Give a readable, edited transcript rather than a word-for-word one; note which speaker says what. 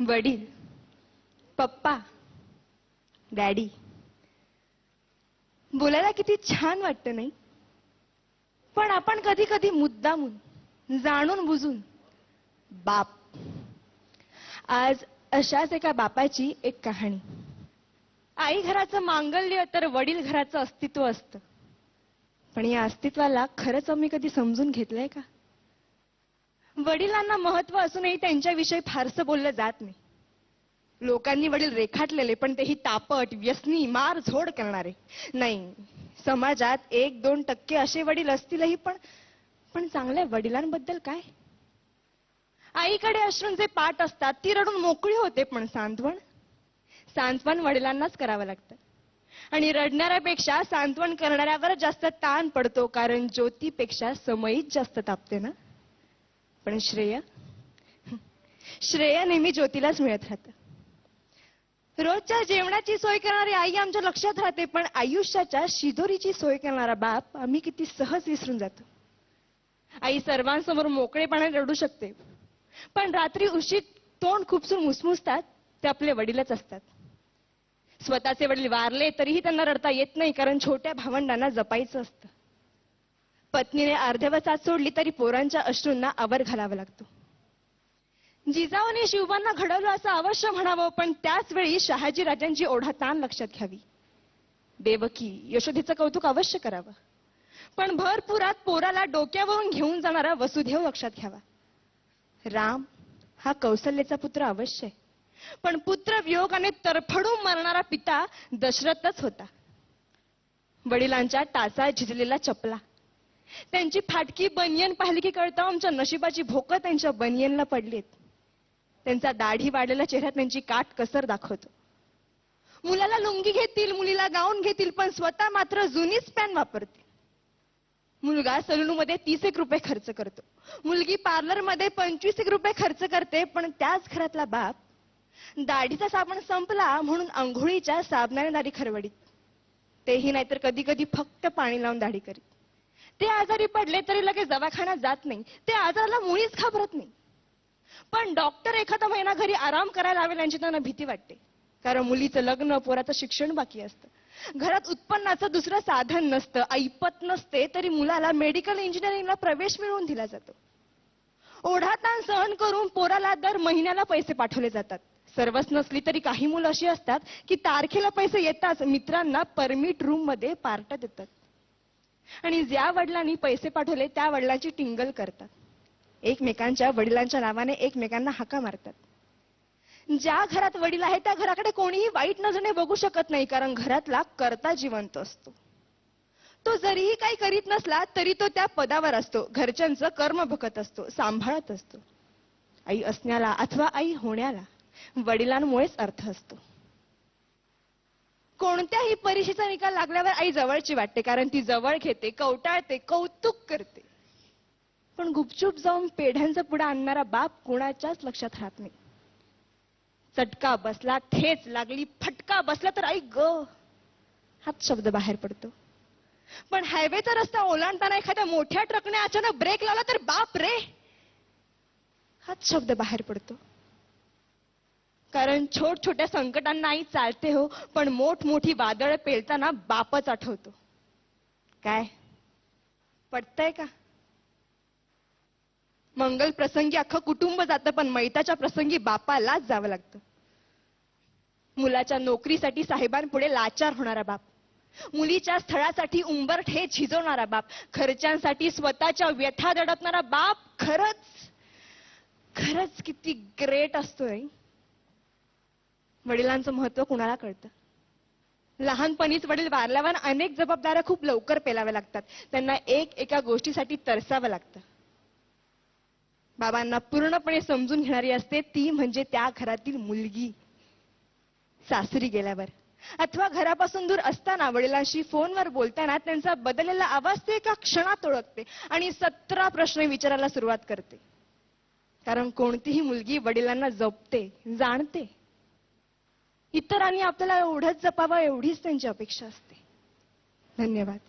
Speaker 1: वडील, पप्पा, डॅडी बोलायला किती छान वाटतं नाही? पण आपण कधी कधी मुद्दामून जाणून बुजून बाप. आज अशाच एका बापाची एक कहाणी. आई घराचं मांगल्य तर वडील घराचं अस्तित्व असतं. पण या अस्तित्वाला खरंच आम्ही कधी समजून घेतलंय का? वडिलांना महत्व असूनही त्यांच्याविषयी फारसं बोललं जात नाही. लोकांनी वडील रेखाटलेले, पण तेही तापट, व्यसनी, मार झोड करणारे. नाही, समाजात 1-2% असे वडील असतीलही, पण चांगल्या वडिलांबद्दल काय? आईकडे अश्रूंचे पाट असतात, ती रडून मोकळी होते, पण सांत्वन वडिलांनाच करावं लागतं. आणि रडणाऱ्यापेक्षा सांत्वन करणाऱ्यावर जास्त ताण पडतो, कारण ज्योतीपेक्षा समईच जास्त तापते ना. पण श्रेय नेहमी ज्योतीलाच मिळत राहतं. रोजच्या जेवणाची सोय करणारी आई आमच्या लक्षात राहते, पण आयुष्याच्या शिदोरीची सोय करणारा बाप आम्ही किती सहज विसरून जातो. आई सर्वांसमोर मोकळेपणाने रडू शकते, पण रात्री उशीत तोंड खुपसून मुसमुसतात ते आपले वडीलच असतात. स्वतःचे वडील वारले तरीही त्यांना रडता येत नाही, कारण छोट्या भावंडांना जपायचं असतं. पत्नीने अर्ध्यावर साथ सोडली तरी पोरांच्या अश्रूंना आवर घालावा लागतो. जिजाऊने शिवबांना घडवलं असं अवश्य म्हणावं, पण त्याच वेळी शहाजी राजांची ओढाताण लक्षात घ्यावी. देवकी, यशोदेचं कौतुक अवश्य करावं, पण भरपुरात पोराला डोक्यावरून घेऊन जाणारा वसुदेव लक्षात घ्यावा. राम हा कौशल्याचा पुत्र अवश्य आहे, पण पुत्र वियोगाने तरफडून मरणारा पिता दशरथच होता. वडिलांच्या टाचा झिजलेला चपला, त्यांची फाटकी बनियन पाहिली की कळतं आमच्या नशिबाची भोकं त्यांच्या बनियनला पडलीत. त्यांचा दाढी वाढलेला चेहरा त्यांची काट कसर दाखवतो. मुलाला लुंगी घेतील, मुलीला गाऊन घेतील, पण स्वतः मात्र जुनीच पॅन वापरतील. मुलगा सलूनमध्ये 30 रुपये खर्च करतो, मुलगी पार्लरमध्ये 25 रुपये खर्च करते, पण त्याच घरातला बाप दाढीचा साबण संपला म्हणून अंघोळीच्या साबणाने दाढी खरवडीत. तेही नाहीतर कधी कधी फक्त पाणी लावून दाढी करीत. ते आजारी पडले तरी लगेच दवाखान्यात जात नाही, ते आजाराला मुळीच घाबरत नाही. पण डॉक्टर एखादा महिना घरी आराम करायला लावेल यांची त्यांना भीती वाटते, कारण मुलीचं लग्न, पोराचं शिक्षण बाकी असतं. घरात उत्पन्नाचं दुसरं साधन नसतं, ऐपत नसते, तरी मुलाला मेडिकल इंजिनिअरिंगला प्रवेश मिळवून दिला जातो. ओढाताण सहन करून पोराला दर महिन्याला पैसे पाठवले जातात. सर्वच नसली तरी काही मुलं अशी असतात की तारखेला पैसे येताच मित्रांना परमिट रूम मध्ये पार्ट देतात, आणि ज्या वडिलांनी पैसे पाठवले त्या वडिलांची टिंगल करतात. एकमेकांच्या वडिलांच्या नावाने एकमेकांना हाका मारतात. ज्या घरात वडील आहे त्या घराकडे कोणीही वाईट नजरेने बघू शकत नाही, कारण घरातला कर्ता जिवंत असतो. तो जरीही काही करीत नसला तरी तो त्या पदावर असतो, घरच्यांचं कर्म बघत असतो, सांभाळत असतो. आई असण्याला अथवा आई होण्याला वडिलांमुळेच अर्थ असतो. कोणत्याही परीक्षेचा निकाल लागल्यावर आई जवळची वाटते, कारण ती जवळ घेते, कवटाळते, कौतुक करते. पण गुपचूप जाऊन पेढ्यांचा पुडा आणणारा बाप कोणाच्याच लक्षात राहत नाही. चटका बसला, ठेच लागली, फटका बसला तर आई ग हाच शब्द बाहेर पडतो. पण हायवेचा रस्ता ओलांडताना एखाद्या मोठ्या ट्रकने अचानक ब्रेक लावला तर बाप रे हाच शब्द बाहेर पडतो. कारण छोट्या संकटांना आई चालते हो, पण मोठी वादळ पेलताना बापच आठवतो. काय पटतंय का? मंगल प्रसंगी अख्खं कुटुंब जातं, पण मैताच्या प्रसंगी बापालाच जावं लागतं. मुलाच्या नोकरीसाठी साहेबांपुढे लाचार होणारा बाप, मुलीच्या स्थळासाठी उंबरठे झिजवणारा बाप, खर्चांसाठी स्वतःच्या व्यथा दडपणारा बाप खरंच किती ग्रेट असतोय. वडिलांचं महत्व कुणाला कळतं? लहानपणीच वडील वारल्यावर अनेक जबाबदाऱ्या खूप लवकर पेलाव्या लागतात. त्यांना एका गोष्टीसाठी तरसावं लागतं. बाबांना पूर्णपणे समजून घेणारी असते ती म्हणजे त्या घरातील मुलगी. सासरी गेल्यावर अथवा घरापासून दूर असताना वडिलांशी फोनवर बोलताना त्यांचा बदललेला आवाज ते एका क्षणात ओळखते आणि 17 प्रश्न विचारायला सुरुवात करते. कारण कोणतीही मुलगी वडिलांना जपते, जाणते. इतरांनी आपल्याला एवढंच जपावं एवढीच त्यांची अपेक्षा असते. धन्यवाद.